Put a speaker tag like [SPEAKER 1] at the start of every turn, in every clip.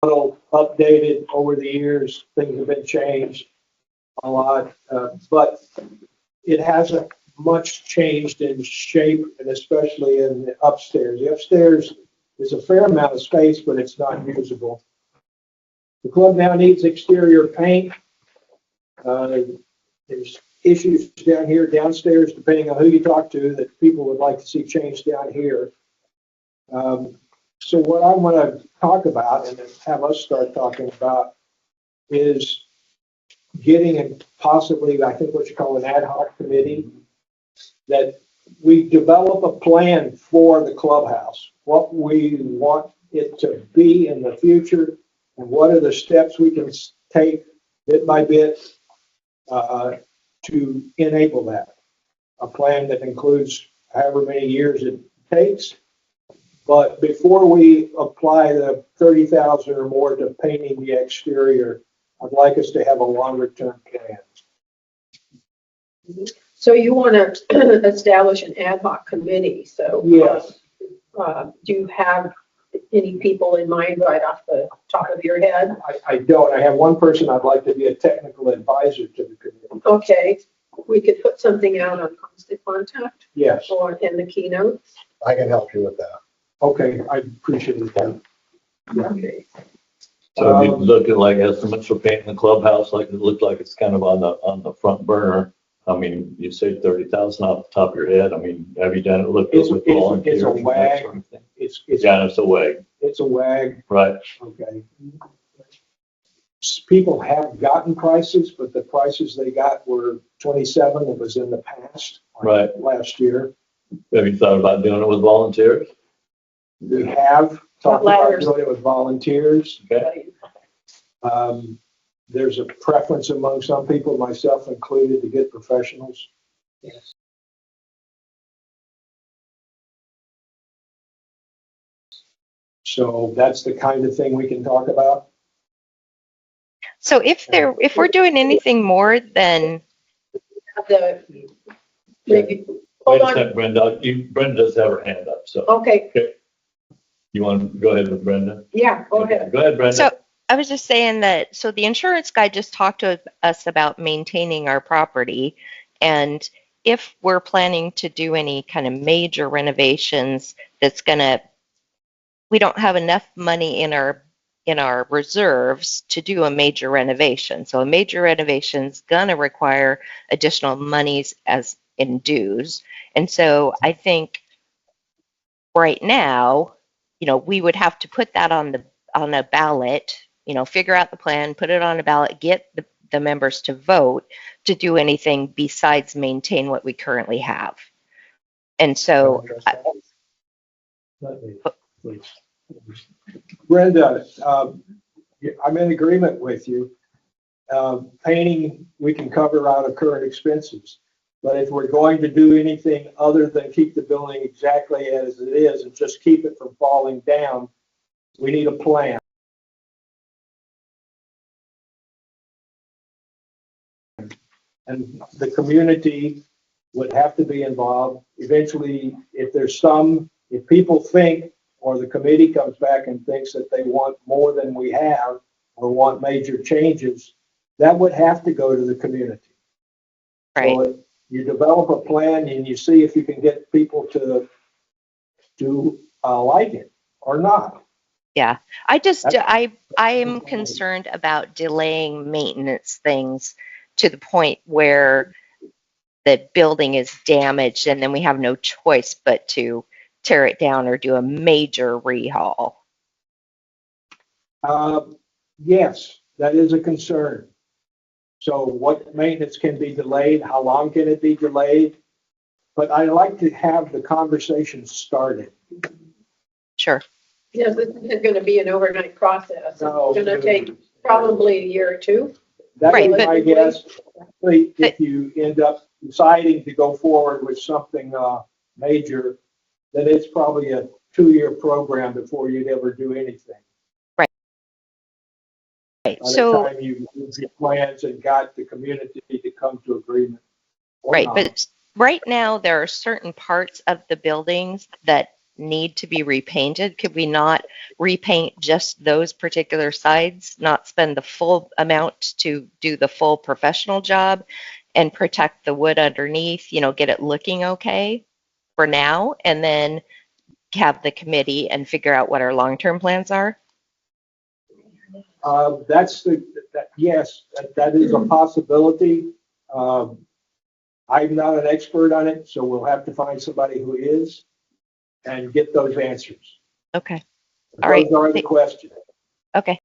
[SPEAKER 1] little updated over the years. Things have been changed a lot, but it hasn't much changed in shape, and especially in the upstairs. The upstairs is a fair amount of space, but it's not usable. The club now needs exterior paint. There's issues down here, downstairs, depending on who you talk to, that people would like to see changed down here. So what I want to talk about and have us start talking about is getting and possibly, I think, what you call an ad hoc committee, that we develop a plan for the clubhouse, what we want it to be in the future, and what are the steps we can take bit by bit to enable that. A plan that includes however many years it takes. But before we apply the $30,000 or more to painting the exterior, I'd like us to have a longer term plan.
[SPEAKER 2] So you want to establish an ad hoc committee. So
[SPEAKER 1] yes.
[SPEAKER 2] Do you have any people in mind right off the top of your head?
[SPEAKER 1] I don't. I have one person I'd like to be a technical advisor to the committee.
[SPEAKER 2] Okay. We could put something out on constant contact.
[SPEAKER 1] Yes.
[SPEAKER 2] Or in the keynotes.
[SPEAKER 3] I can help you with that.
[SPEAKER 1] Okay, I appreciate that. Yeah.
[SPEAKER 2] Okay.
[SPEAKER 4] So you look at like estimates for painting the clubhouse, like it looked like it's kind of on the front burner. I mean, you say 30,000 off the top of your head. I mean, have you done it? Looked with volunteers?
[SPEAKER 1] It's a wag.
[SPEAKER 4] Sort of thing?
[SPEAKER 1] It's
[SPEAKER 4] Yeah, it's a wag.
[SPEAKER 1] It's a wag.
[SPEAKER 4] Right.
[SPEAKER 1] Okay. People have gotten prices, but the prices they got were 27. It was in the past.
[SPEAKER 4] Right.
[SPEAKER 1] Last year.
[SPEAKER 4] Have you thought about doing it with volunteers?
[SPEAKER 1] We have talked about doing it with volunteers.
[SPEAKER 4] Okay.
[SPEAKER 1] There's a preference among some people, myself included, to get professionals.
[SPEAKER 2] Yes.
[SPEAKER 1] So that's the kind of thing we can talk about.
[SPEAKER 5] So if we're doing anything more than
[SPEAKER 2] Maybe,
[SPEAKER 4] Wait
[SPEAKER 2] hold
[SPEAKER 4] a
[SPEAKER 2] on.
[SPEAKER 4] second, Brenda. Brenda does have her hand up, so.
[SPEAKER 2] Okay.
[SPEAKER 4] You want to go ahead with Brenda?
[SPEAKER 2] Yeah, go ahead.
[SPEAKER 4] Go ahead, Brenda.
[SPEAKER 5] So I was just saying that, so the insurance guy just talked to us about maintaining our property. And if we're planning to do any kind of major renovations, we don't have enough money in our reserves to do a major renovation. So a major renovation is going to require additional monies as in dues. And so I think right now, we would have to put that on a ballot, figure out the plan, put it on a ballot, get the members to vote to do anything besides maintain what we currently have. And so
[SPEAKER 1] Brenda, I'm in agreement with you. Painting, we can cover out of current expenses. But if we're going to do anything other than keep the building exactly as it is and just keep it from falling down, we need a plan. And the community would have to be involved. Eventually, if people think, or the committee comes back and thinks that they want more than we have, or want major changes, that would have to go to the community.
[SPEAKER 5] right.
[SPEAKER 1] So you develop a plan and you see if you can get people to like it or not.
[SPEAKER 5] Yeah, I am concerned about delaying maintenance things to the point where the building is damaged and then we have no choice but to tear it down or do a major rehaul.
[SPEAKER 1] Yes, that is a concern. So what maintenance can be delayed? How long can it be delayed? But I like to have the conversation started.
[SPEAKER 5] Sure.
[SPEAKER 2] Yes, this isn't going to be an overnight process.
[SPEAKER 1] No.
[SPEAKER 2] It's going to take probably a year or two.
[SPEAKER 1] That
[SPEAKER 5] Right,
[SPEAKER 1] is
[SPEAKER 5] but-
[SPEAKER 1] my guess. If you end up deciding to go forward with something major, then it's probably a 2-year program before you'd ever do anything.
[SPEAKER 5] Right.
[SPEAKER 1] By the
[SPEAKER 5] So,
[SPEAKER 1] time you moved your plans and got the community to come to agreement. Or
[SPEAKER 5] right,
[SPEAKER 1] not.
[SPEAKER 5] but right now there are certain parts of the buildings that need to be repainted? Could we not repaint just those particular sides, not spend the full amount to do the full professional job and protect the wood underneath, get it looking okay for now, and then have the committee and figure out what our long-term plans are?
[SPEAKER 1] Yes, that is a possibility. I'm not an expert on it, so we'll have to find somebody who is and get those answers.
[SPEAKER 5] Okay. All right.
[SPEAKER 1] Those are the questions.
[SPEAKER 5] Okay.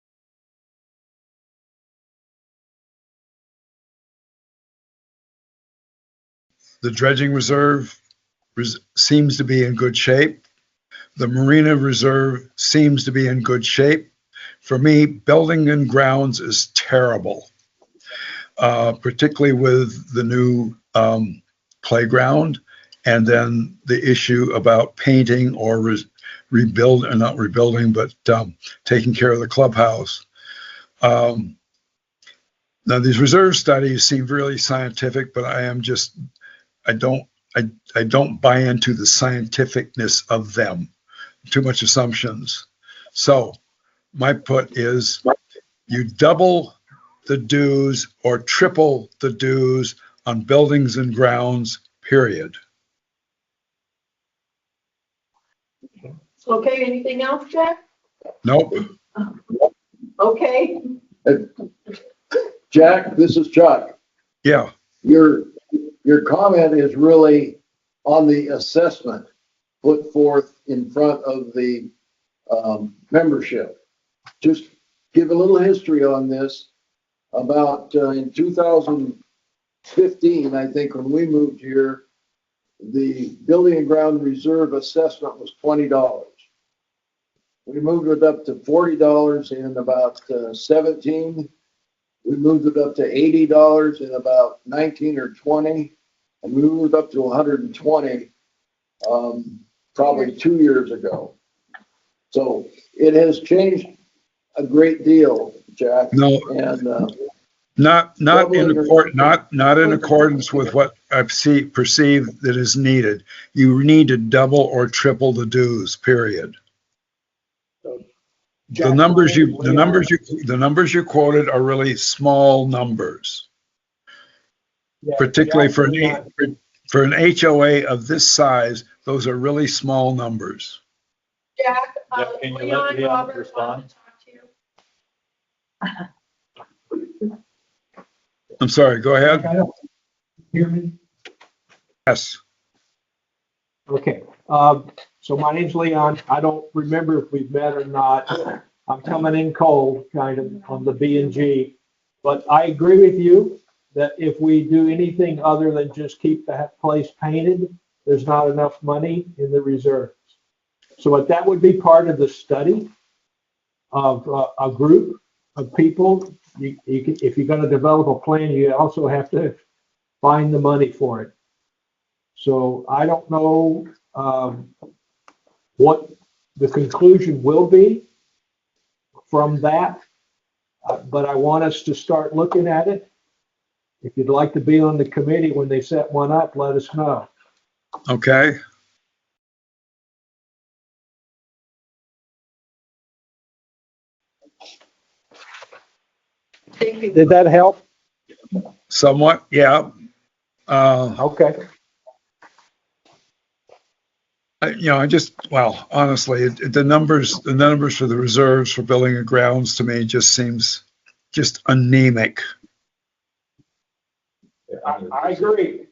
[SPEAKER 3] The dredging reserve seems to be in good shape. The marina reserve seems to be in good shape. For me, building and grounds is terrible, particularly with the new playground, and then the issue about painting or not rebuilding, but taking care of the clubhouse. Now, these reserve studies seem really scientific, but I don't buy into the scientificness of them. Too much assumptions. So my put is you double the dues or triple the dues on buildings and grounds, period.
[SPEAKER 2] Okay, anything else, Jack?
[SPEAKER 3] Nope.
[SPEAKER 2] Okay.
[SPEAKER 6] Jack, this is Chuck.
[SPEAKER 3] Yeah.
[SPEAKER 6] Your comment is really on the assessment put forth in front of the membership. Just give a little history on this. About in 2015, I think, when we moved here, the building and ground reserve assessment was $20. We moved it up to $40 in about 17. We moved it up to $80 in about 19 or 20, and we moved up to 120 probably 2 years ago. So it has changed a great deal, Jack.
[SPEAKER 3] No,
[SPEAKER 6] and
[SPEAKER 3] not in accordance with what I perceive that is needed. You need to double or triple the dues, period. The numbers you quoted are really small numbers, particularly for an HOA of this size. Those are really small numbers.
[SPEAKER 2] Jack,
[SPEAKER 4] Can you let
[SPEAKER 2] Leon,
[SPEAKER 4] Leon
[SPEAKER 2] Robert,
[SPEAKER 4] respond?
[SPEAKER 2] want to talk to you.
[SPEAKER 3] I'm sorry, go ahead.
[SPEAKER 1] Hear me?
[SPEAKER 3] Yes.
[SPEAKER 1] Okay. So my name's Leon. I don't remember if we've met or not. I'm coming in cold, kind of, on the B&G. But I agree with you that if we do anything other than just keep that place painted, there's not enough money in the reserves. So that would be part of the study of a group of people. If you're going to develop a plan, you also have to find the money for it. So I don't know what the conclusion will be from that, but I want us to start looking at it. If you'd like to be on the committee when they set one up, let us know.
[SPEAKER 3] Okay.
[SPEAKER 1] Did that help?
[SPEAKER 3] Somewhat, yeah.
[SPEAKER 1] Okay.
[SPEAKER 3] Honestly, the numbers for the reserves for building and grounds to me just seems just anemic.
[SPEAKER 1] I agree.